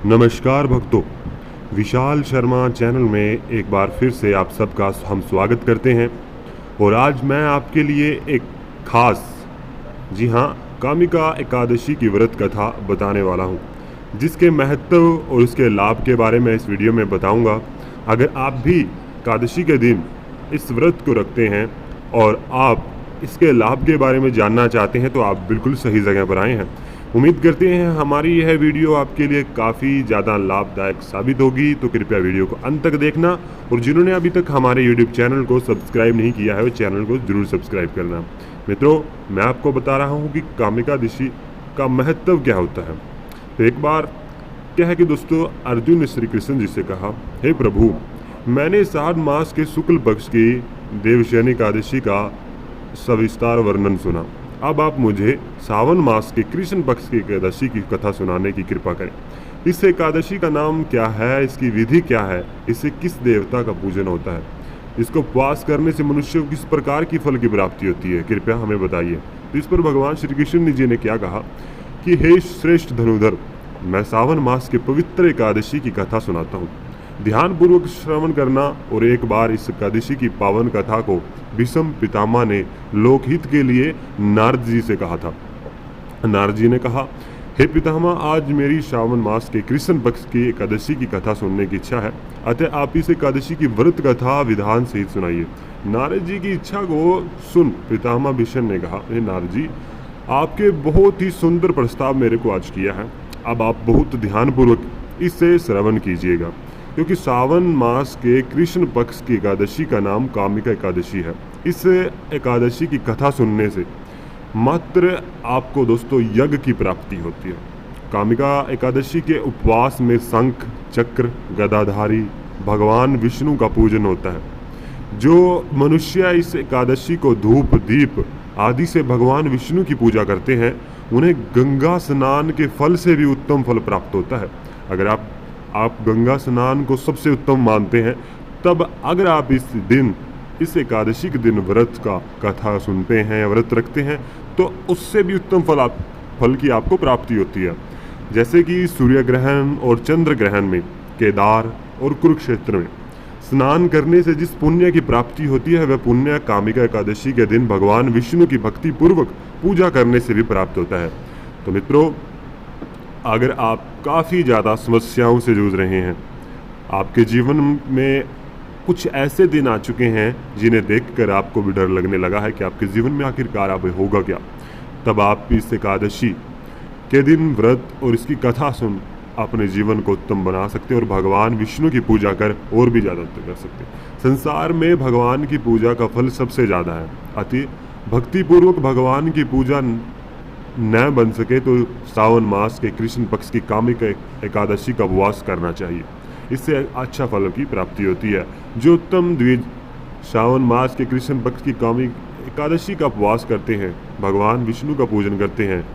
नमस्कार भक्तों, विशाल शर्मा चैनल में एक बार फिर से आप सबका हम स्वागत करते हैं। और आज मैं आपके लिए एक खास, जी हाँ, कामिका एकादशी की व्रत कथा बताने वाला हूँ, जिसके महत्व और उसके लाभ के बारे में इस वीडियो में बताऊँगा। अगर आप भी एकादशी के दिन इस व्रत को रखते हैं और आप इसके लाभ के बारे में जानना चाहते हैं तो आप बिल्कुल सही जगह पर आए हैं। उम्मीद करते हैं हमारी यह वीडियो आपके लिए काफ़ी ज़्यादा लाभदायक साबित होगी, तो कृपया वीडियो को अंत तक देखना। और जिन्होंने अभी तक हमारे यूट्यूब चैनल को सब्सक्राइब नहीं किया है वो चैनल को ज़रूर सब्सक्राइब करना। मित्रों, मैं आपको बता रहा हूँ कि कामिकादशी का महत्व क्या होता है। तो एक बार क्या है कि दोस्तों, अर्जुन ने श्री कृष्ण जी से कहा, हे प्रभु, मैंने श्राद्ध मास के शुक्ल पक्ष की देवशयनी एकादशी का सविस्तार वर्णन सुना। अब आप मुझे सावन मास के कृष्ण पक्ष की एकादशी की कथा सुनाने की कृपा करें। इस एकादशी का नाम क्या है, इसकी विधि क्या है, इससे किस देवता का पूजन होता है, इसको उपवास करने से मनुष्य को किस प्रकार की फल की प्राप्ति होती है, कृपया हमें बताइए। तो इस पर भगवान श्री कृष्ण जी ने क्या कहा कि हे श्रेष्ठ धनुधर, मैं सावन मास के पवित्र एकादशी की कथा सुनाता हूँ। ध्यानपूर्वक श्रवण करना। और एक बार इस एकादशी की पावन कथा को भीष्म पितामह ने लोकहित के लिए नारद जी से कहा था। नारद जी ने कहा, हे पितामह, आज मेरी श्रावण मास के कृष्ण पक्ष की एकादशी की कथा सुनने की इच्छा है, अतः आप इस एकादशी की व्रत कथा विधान सहित सुनाइए। नारद जी की इच्छा को सुन पितामह भीष्म ने कहा, हे नारद जी, आपके बहुत ही सुंदर प्रस्ताव मेरे को आज किया है। अब आप बहुत ध्यानपूर्वक इससे श्रवण कीजिएगा, क्योंकि सावन मास के कृष्ण पक्ष की एकादशी का नाम कामिका एकादशी है। इस एकादशी की कथा सुनने से मात्र आपको दोस्तों यज्ञ की प्राप्ति होती है। कामिका एकादशी के उपवास में शंख, चक्र, गदाधारी भगवान विष्णु का पूजन होता है। जो मनुष्य इस एकादशी को धूप, दीप आदि से भगवान विष्णु की पूजा करते हैं, उन्हें गंगा स्नान के फल से भी उत्तम फल प्राप्त होता है। अगर आप गंगा स्नान को सबसे उत्तम मानते हैं, तब अगर आप इस एकादशी के दिन व्रत का कथा सुनते हैं या व्रत रखते हैं, तो उससे भी उत्तम फल की आपको प्राप्ति होती है। जैसे कि सूर्य ग्रहण और चंद्र ग्रहण में, केदार और कुरुक्षेत्र में स्नान करने से जिस पुण्य की प्राप्ति होती है, वह पुण्य कामिका एकादशी के दिन भगवान विष्णु की भक्ति पूर्वक पूजा करने से भी प्राप्त होता है। तो मित्रों, अगर आप काफ़ी ज़्यादा समस्याओं से जूझ रहे हैं, आपके जीवन में कुछ ऐसे दिन आ चुके हैं जिन्हें देखकर आपको भी डर लगने लगा है कि आपके जीवन में आखिरकार अब होगा क्या, तब आप इस एकादशी के दिन व्रत और इसकी कथा सुन अपने जीवन को उत्तम बना सकते हैं और भगवान विष्णु की पूजा कर और भी ज़्यादा उत्तम कर सकते हैं। संसार में भगवान की पूजा का फल सबसे ज़्यादा है। अति भक्तिपूर्वक भगवान की पूजा न बन सके तो सावन मास के कृष्ण पक्ष की कामिका एकादशी का उपवास करना चाहिए। इससे अच्छा फल की प्राप्ति होती है। जो उत्तम द्विज सावन मास के कृष्ण पक्ष की कामिक एकादशी का उपवास करते हैं, भगवान विष्णु का पूजन करते हैं,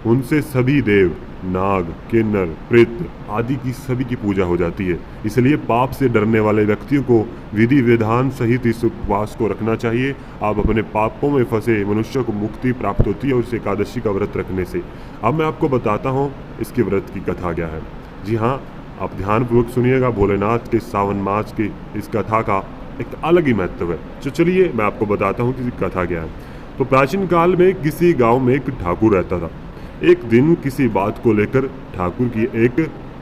उनसे सभी देव, नाग, किन्नर, प्रेत आदि की सभी की पूजा हो जाती है। इसलिए पाप से डरने वाले व्यक्तियों को विधि विधान सहित इस उपवास को रखना चाहिए। आप अपने पापों में फंसे मनुष्य को मुक्ति प्राप्त होती है और इस एकादशी का व्रत रखने से। अब मैं आपको बताता हूँ इसके व्रत की कथा क्या है। जी हाँ, आप ध्यानपूर्वक सुनिएगा। भोलेनाथ के सावन मास की इस कथा का एक अलग ही महत्व है। तो चलिए मैं आपको बताता हूँ कि कथा क्या है। तो प्राचीन काल में किसी गाँव में एक ठाकुर रहता था। एक दिन किसी बात को लेकर ठाकुर की एक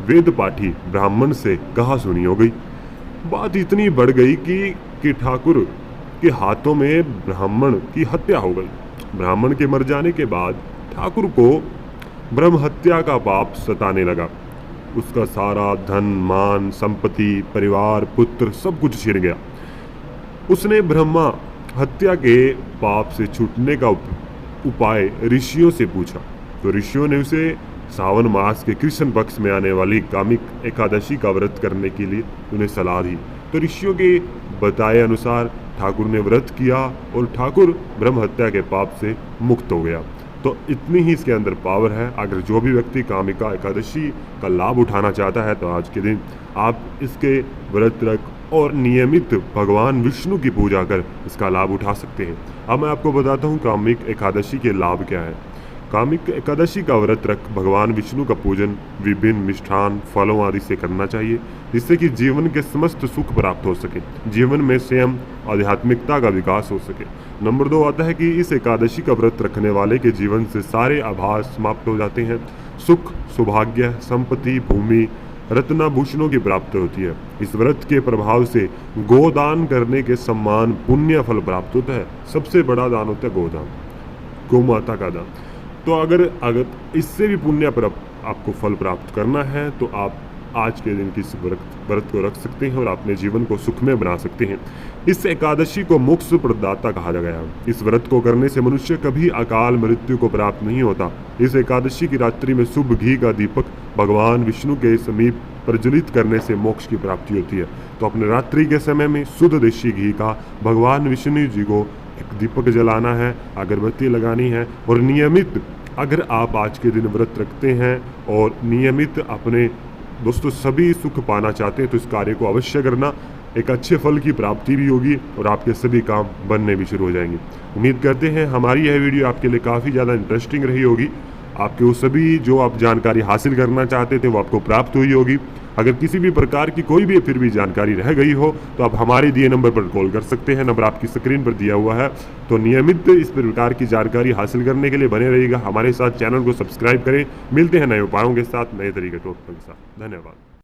वेद पाठी ब्राह्मण से कहा सुनी हो गई। बात इतनी बढ़ गई कि ठाकुर के हाथों में ब्राह्मण की हत्या हो गई। ब्राह्मण के मर जाने के बाद ठाकुर को ब्रह्म हत्या का पाप सताने लगा। उसका सारा धन, मान, संपत्ति, परिवार, पुत्र सब कुछ छिन गया। उसने ब्रह्मा हत्या के पाप से छूटने का उपाय ऋषियों से पूछा। तो ऋषियों ने उसे सावन मास के कृष्ण पक्ष में आने वाली कामिक एकादशी का व्रत करने के लिए उन्हें सलाह दी। तो ऋषियों के बताए अनुसार ठाकुर ने व्रत किया और ठाकुर ब्रह्म हत्या के पाप से मुक्त हो गया। तो इतनी ही इसके अंदर पावर है। अगर जो भी व्यक्ति कामिका एकादशी का लाभ उठाना चाहता है, तो आज के दिन आप इसके व्रत रख और नियमित भगवान विष्णु की पूजा कर इसका लाभ उठा सकते हैं। अब मैं आपको बताता हूँ कामिक एकादशी के लाभ क्या है। कामिक एकादशी का व्रत रख भगवान विष्णु का पूजन विभिन्न मिष्ठान फलों आदि से करना चाहिए, जिससे कि जीवन के समस्त सुख प्राप्त हो सके, जीवन में स्वयं आध्यात्मिकता का विकास हो सके। नंबर 2 आता है कि इस एकादशी का व्रत रखने वाले के जीवन से सारे आभास समाप्त हो जाते हैं, सुख सौभाग्य संपत्ति भूमि रत्नाभूषणों की प्राप्ति होती है। इस व्रत के प्रभाव से गोदान करने के सम्मान पुण्य फल प्राप्त होता है। सबसे बड़ा दान होता है गोदान, गौ माता का दान। तो अगर इससे भी पुण्य आपको फल प्राप्त करना है तो आप आज के दिन की इस व्रत को रख सकते हैं और अपने जीवन को सुखमय बना सकते हैं। इस एकादशी को मोक्ष प्रदाता कहा गया है। इस व्रत को करने से मनुष्य कभी अकाल मृत्यु को प्राप्त नहीं होता। इस एकादशी की रात्रि में शुभ घी का दीपक भगवान विष्णु के समीप प्रज्वलित करने से मोक्ष की प्राप्ति होती है। तो अपने रात्रि के समय में शुद्ध देशी घी का भगवान विष्णु जी को एक दीपक जलाना है, अगरबत्ती लगानी है और नियमित, अगर आप आज के दिन व्रत रखते हैं और नियमित अपने दोस्तों सभी सुख पाना चाहते हैं तो इस कार्य को अवश्य करना। एक अच्छे फल की प्राप्ति भी होगी और आपके सभी काम बनने भी शुरू हो जाएंगे। उम्मीद करते हैं हमारी यह वीडियो आपके लिए काफ़ी ज़्यादा इंटरेस्टिंग रही होगी। आपके वो सभी जो आप जानकारी हासिल करना चाहते थे वो आपको प्राप्त हुई होगी। अगर किसी भी प्रकार की कोई भी फिर भी जानकारी रह गई हो तो आप हमारे दिए नंबर पर कॉल कर सकते हैं। नंबर आपकी स्क्रीन पर दिया हुआ है। तो नियमित इस प्रकार की जानकारी हासिल करने के लिए बने रहिएगा हमारे साथ। चैनल को सब्सक्राइब करें। मिलते हैं नए उपायों के साथ, नए तरीके टॉपिक के साथ। धन्यवाद।